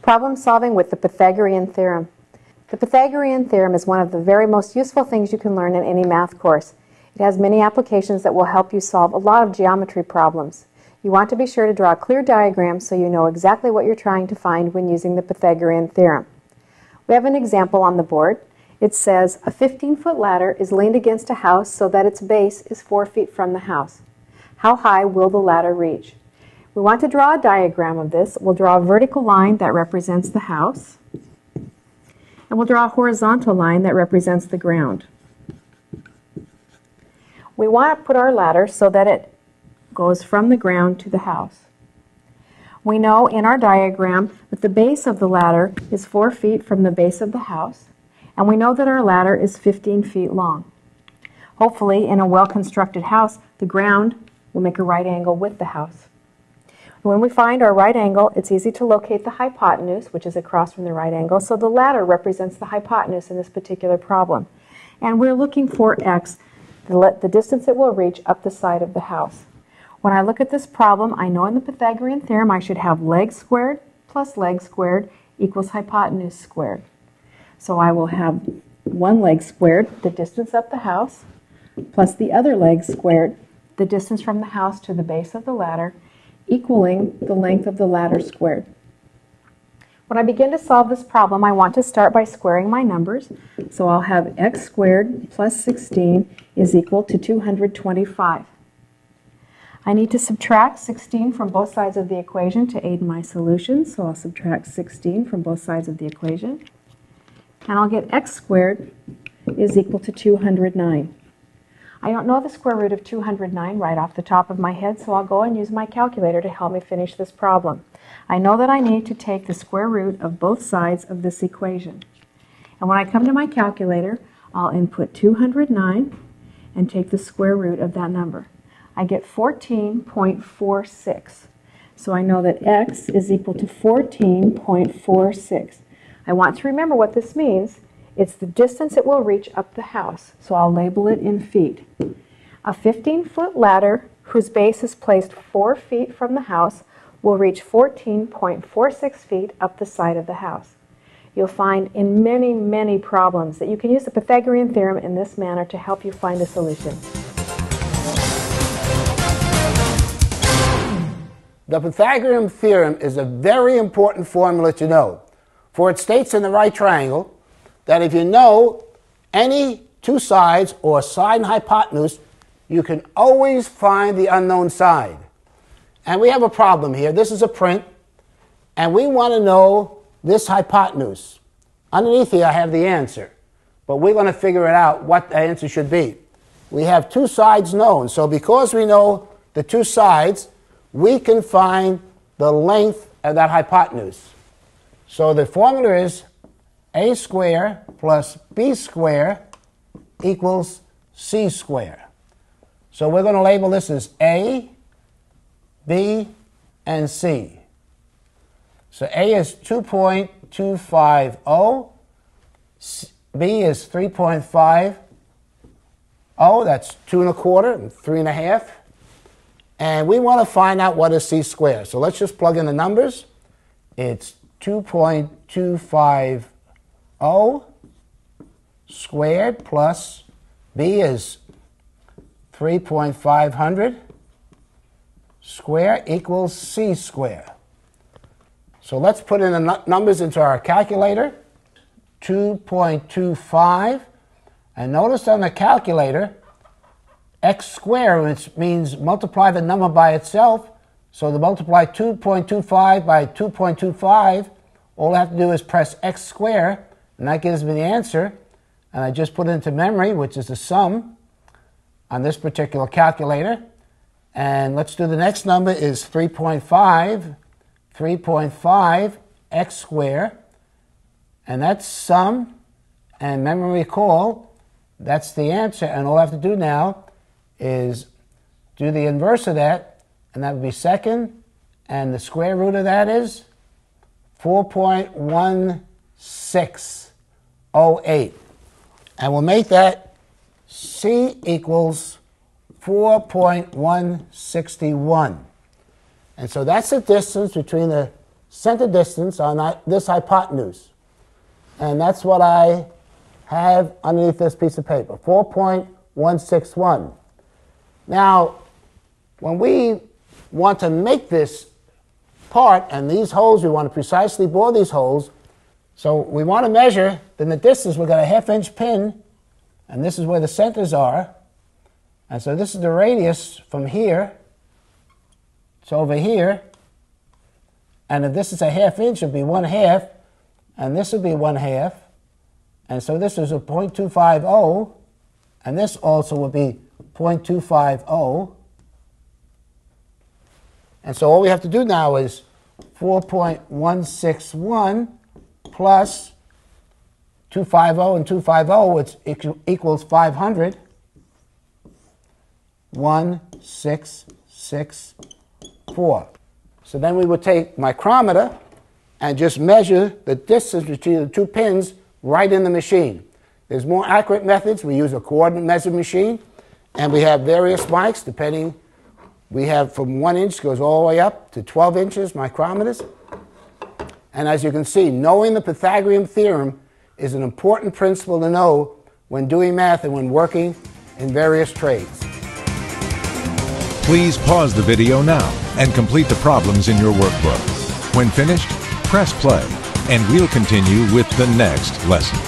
Problem solving with the Pythagorean Theorem. The Pythagorean Theorem is one of the very most useful things you can learn in any math course. It has many applications that will help you solve a lot of geometry problems. You want to be sure to draw a clear diagram so you know exactly what you're trying to find when using the Pythagorean Theorem. We have an example on the board. It says a 15-foot ladder is leaned against a house so that its base is 4 feet from the house. How high will the ladder reach? We want to draw a diagram of this. We'll draw a vertical line that represents the house, and we'll draw a horizontal line that represents the ground. We want to put our ladder so that it goes from the ground to the house. We know in our diagram that the base of the ladder is 4 feet from the base of the house, and we know that our ladder is 15 feet long. Hopefully, in a well-constructed house, the ground will make a right angle with the house. When we find our right angle, it's easy to locate the hypotenuse, which is across from the right angle, so the ladder represents the hypotenuse in this particular problem. And we're looking for x, the distance it will reach up the side of the house. When I look at this problem, I know in the Pythagorean theorem I should have leg squared plus leg squared equals hypotenuse squared. So I will have one leg squared, the distance up the house, plus the other leg squared, the distance from the house to the base of the ladder, equaling the length of the ladder squared. When I begin to solve this problem, I want to start by squaring my numbers. So I'll have x squared plus 16 is equal to 225. I need to subtract 16 from both sides of the equation to aid in my solution. So I'll subtract 16 from both sides of the equation. And I'll get x squared is equal to 209. I don't know the square root of 209 right off the top of my head, so I'll go and use my calculator to help me finish this problem. I know that I need to take the square root of both sides of this equation. And when I come to my calculator, I'll input 209 and take the square root of that number. I get 14.46. So I know that x is equal to 14.46. I want to remember what this means. It's the distance it will reach up the house, so I'll label it in feet. A 15-foot ladder whose base is placed 4 feet from the house will reach 14.46 feet up the side of the house. You'll find in many, many problems that you can use the Pythagorean theorem in this manner to help you find a solution. The Pythagorean theorem is a very important formula to know, for it states in the right triangle that if you know any two sides or side and hypotenuse, you can always find the unknown side. And we have a problem here. This is a print, and we want to know this hypotenuse. Underneath here I have the answer, but we're going to figure it out what the answer should be. We have two sides known, so because we know the two sides, we can find the length of that hypotenuse. So the formula is a squared plus b squared equals c squared. So we're going to label this as A, B, and C. So A is 2.250, B is 3.50, that's 2 1/4 and 3 1/2. And we want to find out what is c squared. So let's just plug in the numbers. It's 2.250 squared plus b is 3.500 square equals c square. So let's put in the numbers into our calculator. 2.25, and notice on the calculator x squared, which means multiply the number by itself. So to multiply 2.25 by 2.25, all I have to do is press x squared, and that gives me the answer. And I just put it into memory, which is the sum on this particular calculator. And let's do the next number is 3.5 x squared. And that's sum, and memory recall, that's the answer. And all I have to do now is do the inverse of that, and that would be second, and the square root of that is 4.1608. And we'll make that C equals 4.161. And so that's the distance between the center distance on this hypotenuse. And that's what I have underneath this piece of paper, 4.161. Now, when we want to make this part, and these holes, we want to precisely bore these holes, so we want to measure, then the distance, we've got a 1/2-inch pin, and this is where the centers are. And so this is the radius from here to over here. And if this is a 1/2 inch, it would be 1/2, and this would be 1/2. And so this is a 0.250, and this also would be 0.250. And so all we have to do now is 4.161 plus 250 and 250, which equals 500. 1664. So then we would take micrometer and just measure the distance between the two pins right in the machine. There's more accurate methods. We use a coordinate measure machine, and we have various mics depending. We have from 1 inch goes all the way up to 12 inches micrometers. And as you can see, knowing the Pythagorean theorem is an important principle to know when doing math and when working in various trades. Please pause the video now and complete the problems in your workbook. When finished, press play, and we'll continue with the next lesson.